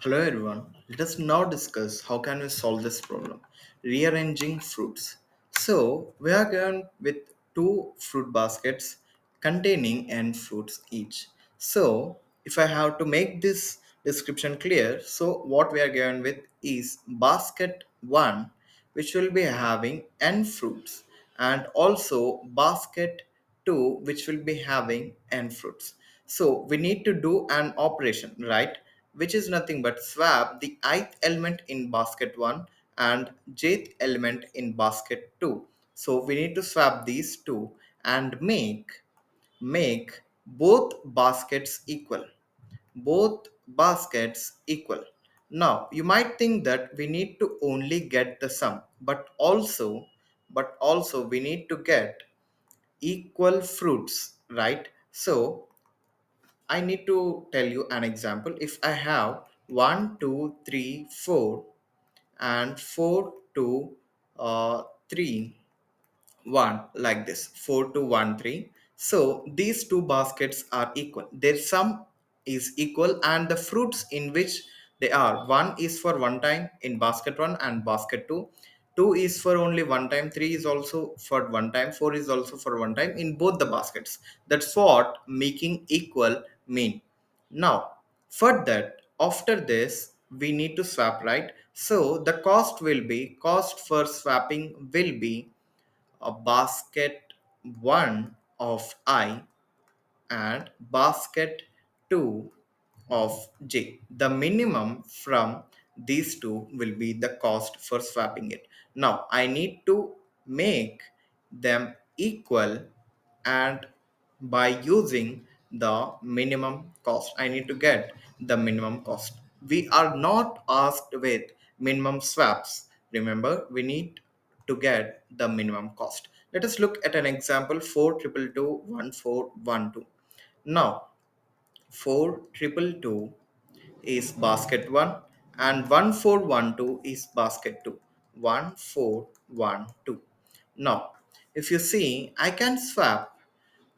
Hello everyone. Let us now discuss how can we solve this problem. Rearranging fruits. So we are going with two fruit baskets containing n fruits each. So if I have to make this description clear, so what we are going with is basket 1 which will be having n fruits and also basket 2 which will be having n fruits. So we need to do an operation, right? Which is nothing but swap the ith element in basket 1 and jth element in basket 2. So we need to swap these two and make both baskets equal. Both baskets equal. Now you might think that we need to only get the sum, but also we need to get equal fruits, right? So I need to tell you an example. If I have 1, 2, 3, 4, and 4, 2, 3, 1 like this 4 to 1 3. So these two baskets are equal, their sum is equal, and the fruits in which they are, 1 is for one time in basket 1 and basket 2, 2 is for only one time, 3 is also for one time, 4 is also for one time in both the baskets. That's what making equal mean. Now for that, after this we need to swap, right? So the cost for swapping will be a basket 1 of I and basket 2 of J. The minimum from these two will be the cost for swapping it. Now I need to make them equal, and by using the minimum cost I need to get the minimum cost. We are not asked with minimum swaps. Remember, we need to get the minimum cost. Let us look at an example: 4 2 2 1 4 1 2. Now 4 2 2 2 is basket 1 and 1 4 1 2 is basket 2. 1 4 1 2. Now if you see, I can swap.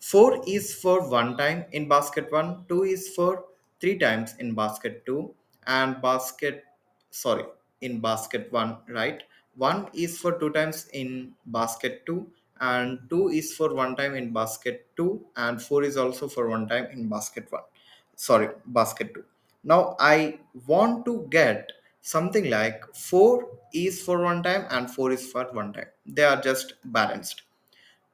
4 is for one time in basket 1, 2 is for three times in basket 2, and sorry, in basket 1, right? 1 is for two times in basket 2, and 2 is for one time in basket 2, and 4 is also for one time in basket 1. Sorry, basket 2. Now I want to get something like 4 is for one time and 4 is for one time. They are just balanced.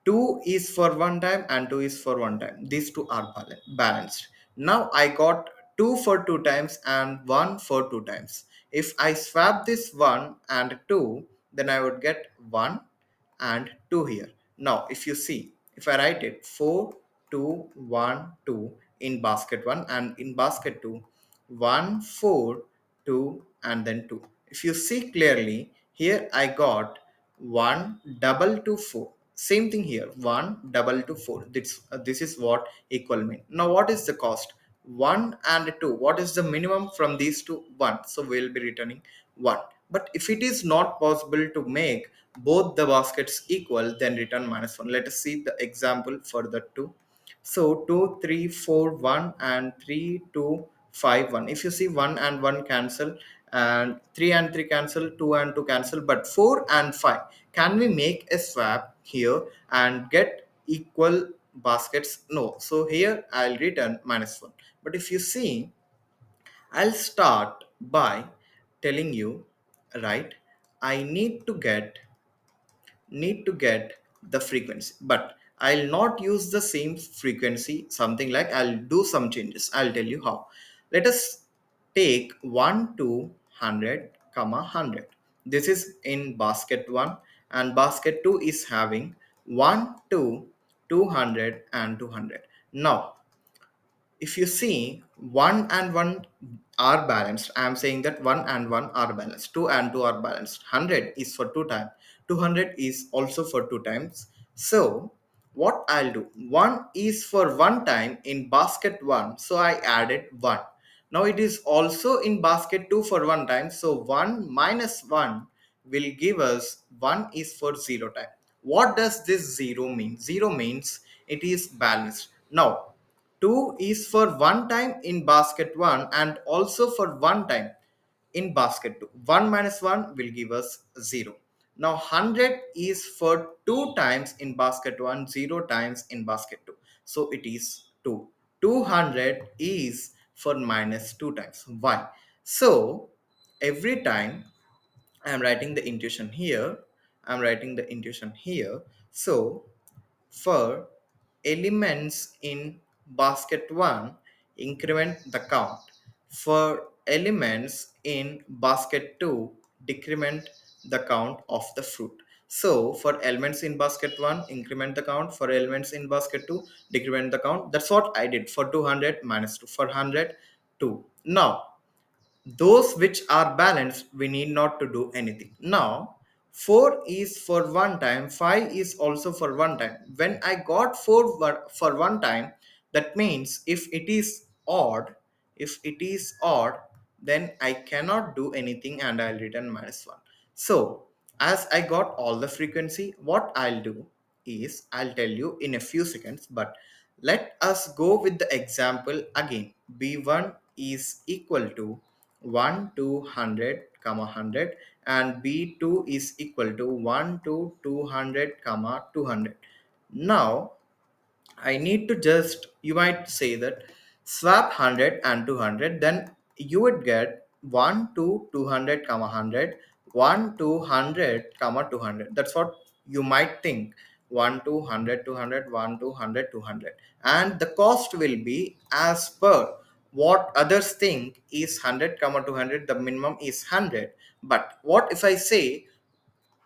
2 is for one time and 2 is for one time. These two are balanced. Now I got 2 for two times and 1 for two times. If I swap this 1 and 2, then I would get 1 and 2 here. Now if you see, if I write it 4 2 1 2 in basket 1 and in basket 2, 1 4 2 and then 2. If you see clearly, here I got 1 double to 4. Same thing here, 1 double to 4. This is what equal mean. Now what is the cost? 1 and 2. What is the minimum from these two? 1. So we'll be returning 1. But if it is not possible to make both the baskets equal, then return minus 1. Let us see the example for the 2. So 2 3 4 1 and 3 2 5 1. If you see, 1 and 1 cancel, and 3 and 3 cancel, 2 and 2 cancel, but 4 and 5, can we make a swap here and get equal baskets? No. So here I'll return minus 1. But if you see, I'll start by telling you, right, I need to get the frequency, but I'll not use the same frequency. Something like, I'll do some changes. I'll tell you how. Let us take 1 to 100 comma 100. This is in basket 1, and basket 2 is having 1 to 200 and 200. Now if you see, 1 and 1 are balanced. I am saying that 1 and 1 are balanced, 2 and 2 are balanced, 100 is for two times, 200 is also for two times. So what I'll do, 1 is for one time in basket 1, so I added 1. Now it is also in basket 2 for one time, so 1 minus 1 will give us 1 is for 0 time. What does this 0 mean? 0 means it is balanced. Now 2 is for one time in basket 1 and also for one time in basket 2. 1 minus 1 will give us 0. Now 100 is for 2 times in basket 1, 0 times in basket 2. So it is 2. 200 is for minus 2 times. Why? So every time I am writing the intuition here, I am writing the intuition here. So for elements in basket 1, increment the count. For elements in basket 2, decrement the count of the fruit. So for elements in basket 1, increment the count. For elements in basket 2, decrement the count. That's what I did for 200 minus 2. For 100, 2. Now those which are balanced we need not to do anything. Now 4 is for one time, 5 is also for one time. When I got 4 for one time, that means if it is odd, then I cannot do anything and I'll return minus 1. So as I got all the frequency, what I'll do is I'll tell you in a few seconds, but let us go with the example again. B1 is equal to 1 to 100 comma 100 and b2 is equal to 1 to 200 comma 200. Now I need to just, you might say that swap 100 and 200, then you would get 1 to 200 comma 100, 1 to 100 comma 200. That's what you might think. 1 to 100, 200, 1 to 100, 200. And the cost will be as per what others think is 100 comma 200, the minimum is 100. But what if I say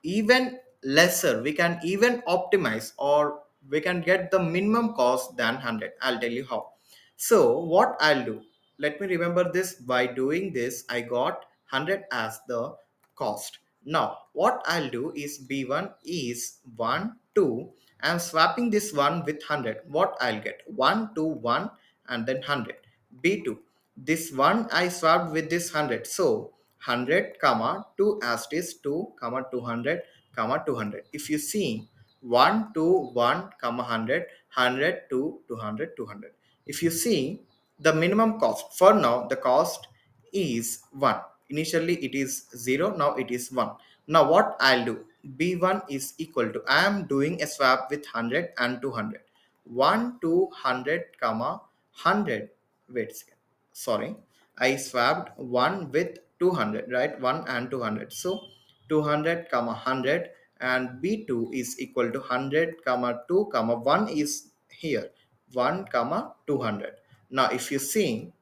even lesser, we can even optimize or we can get the minimum cost than 100. I'll tell you how. So what I'll do, let me remember this. By doing this I got 100 as the cost. Now what I'll do is b1 is 1 2. I'm swapping this one with 100. What I'll get, 1 to 1 and then 100. B2, this one I swapped with this 100. So 100 comma 2 as it is 2 comma 200 comma 200. If you see 1 to 1 comma 100, 100 to 200, 200. If you see the minimum cost, for now the cost is 1. Initially it is 0, now it is 1. Now what I'll do, b1 is equal to, I am doing a swap with 100 and 200. 1 to 100 comma 100. Wait a second, sorry, I swapped 1 with 200, right? 1 and 200. So 200 comma 100 and b2 is equal to 100 comma 2 comma 1 is here, 1 comma 200. Now if you see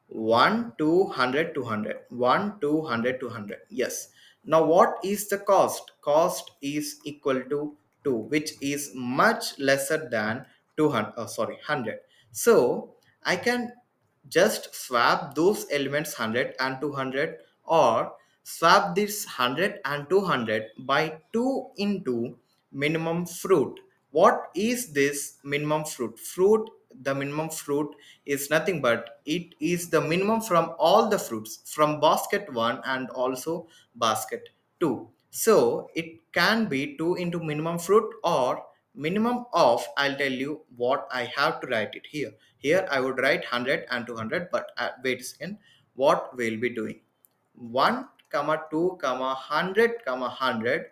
1 200 200, 1 200 200, yes. Now what is the cost is equal to 2, which is much lesser than 200, sorry, 100. So I can just swap those elements 100 and 200, or swap this 100 and 200 by 2 into minimum fruit. What is this minimum fruit? The minimum fruit is nothing but it is the minimum from all the fruits from basket 1 and also basket 2. So it can be 2 into minimum fruit or minimum of, I'll tell you what I have to write it here. Here I would write 100 and 200, but wait a second, what we'll be doing, 1 comma 2 comma 100 comma 100,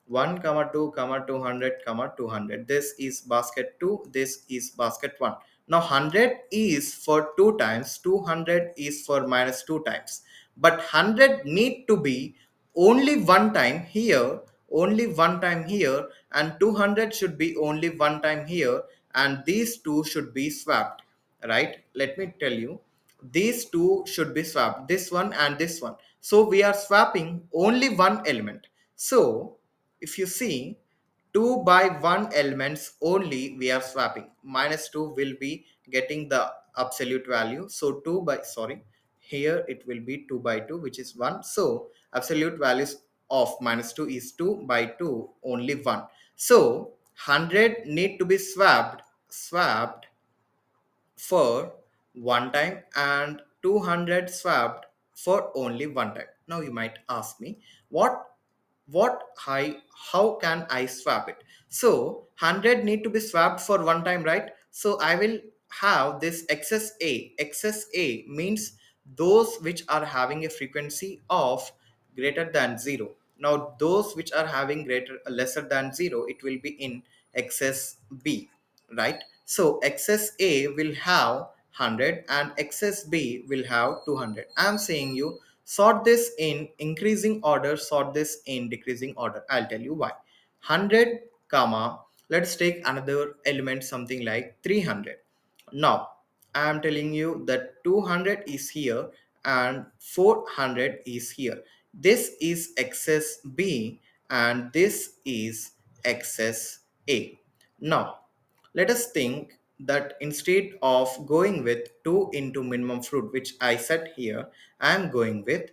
1 comma 2 comma 200 comma 200. This is basket 2, this is basket 1. Now 100 is for 2 times, 200 is for minus 2 times, but 100 need to be only one time here, only one time here, and 200 should be only one time here, and these two should be swapped, right? Let me tell you, these two should be swapped, this one and this one. So we are swapping only one element. So if you see 2 by 1 elements only we are swapping, minus 2 will be getting the absolute value. So 2 by, sorry, here it will be 2 by 2, which is 1. So absolute values of minus 2 is 2 by 2 only 1. So 100 need to be swapped for one time and 200 swapped for only one time. Now you might ask me, what I how can I swap it? So 100 need to be swapped for one time, right? So I will have this excess a. Excess a means those which are having a frequency of greater than 0. Now those which are having greater lesser than 0, it will be in excess b, right? So excess a will have 100 and excess b will have 200. I am saying you sort this in increasing order, sort this in decreasing order. I'll tell you why. 100 comma, let's take another element, something like 300. Now, I am telling you that 200 is here and 400 is here. This is excess B and this is excess A. Now, let us think that instead of going with 2 into minimum fruit, which I said here, I am going with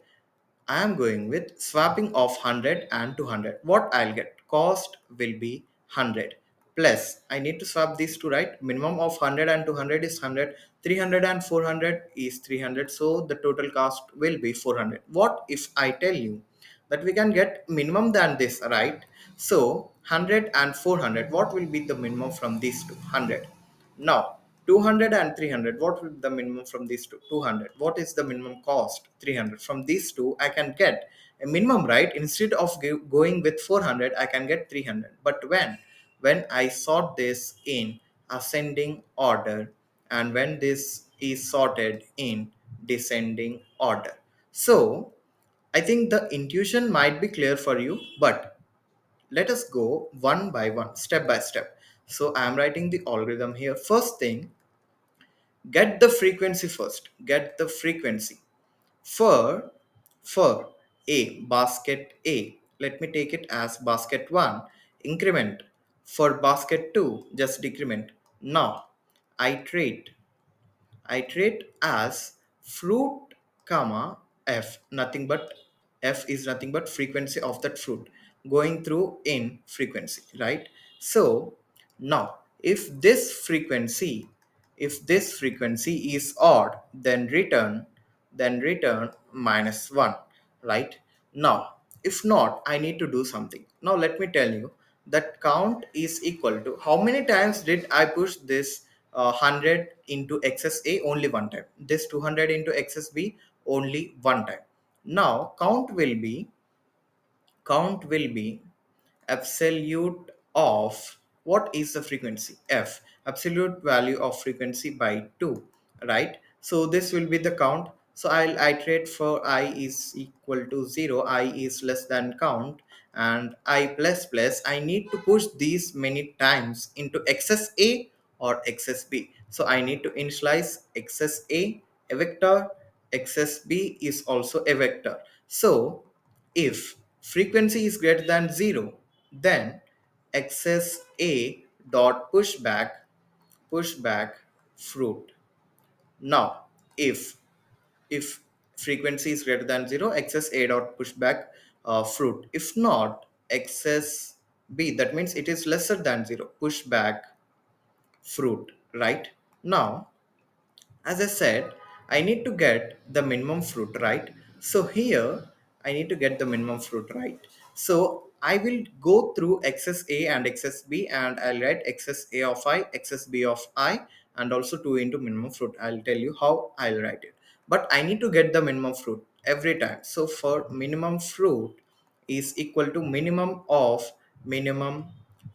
swapping of 100 and 200. What I'll get? Cost will be 100 plus I need to swap these two, right? Minimum of 100 and 200 is 100. 300 and 400 is 300. So the total cost will be 400. What if I tell you that we can get minimum than this, right? So 100 and 400, what will be the minimum from these two? 100. Now 200 and 300, what will be the minimum from these two? 200. What is the minimum cost? 300. From these two I can get a minimum, right? Instead of going with 400, I can get 300. But when I sort this in ascending order and when this is sorted in descending order. So I think the intuition might be clear for you, but let us go one by one, step by step. So I am writing the algorithm here. First thing, get the frequency first. Get the frequency for a basket A. Let me take it as basket 1. Increment for basket 2. Just decrement. Now iterate iterate as fruit comma f, nothing but f is nothing but frequency of that fruit going through in frequency, right? So now if this frequency is odd, then return -1, right? Now if not, I need to do something. Now let me tell you that count is equal to how many times did I push this 100 into excess a? Only one time. This 200 into excess b? Only one time. Now count will be absolute of what is the frequency? F, absolute value of frequency by 2, right? So this will be the count. So I'll iterate for I is equal to 0, I is less than count, and I plus plus. I need to push these many times into excess A or excess B. So I need to initialize excess A vector, excess B is also a vector. So if frequency is greater than 0, then excess A dot pushback fruit. Now, if frequency is greater than 0, excess A dot pushback fruit. If not, excess B, that means it is lesser than 0, pushback fruit, right? Now, as I said, I need to get the minimum fruit, right? So here I need to get the minimum fruit, right? So I will go through excess A and excess B and I'll write excess A of I, excess B of I, and also 2 into minimum fruit. I'll tell you how I'll write it. But I need to get the minimum fruit every time. So for minimum fruit is equal to minimum of minimum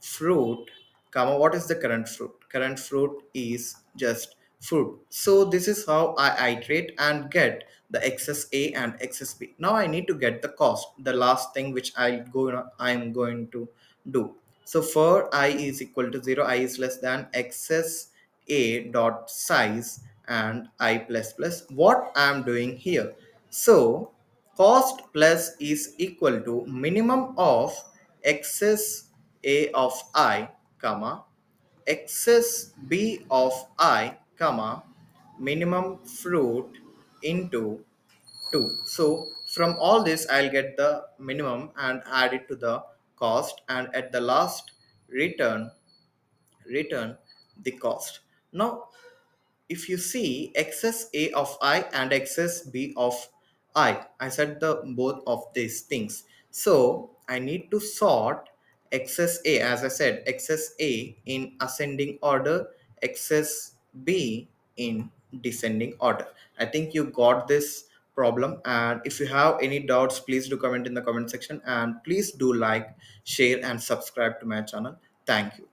fruit comma, what is the current fruit? Current fruit is just fruit. So this is how I iterate and get the excess A and excess B. Now I need to get the cost, the last thing which I'm going to do. So for I is equal to 0, I is less than excess A dot size and I plus plus. What I am doing here? So cost plus is equal to minimum of excess A of I comma excess b of I comma minimum fruit into 2. So from all this I'll get the minimum and add it to the cost, and at the last return the cost. Now if you see excess a of I and excess b of I said the both of these things. So I need to sort excess a, as I said, excess a in ascending order, excess be in descending order. I think you got this problem, and if you have any doubts, please do comment in the comment section, and please do like, share and subscribe to my channel. Thank you.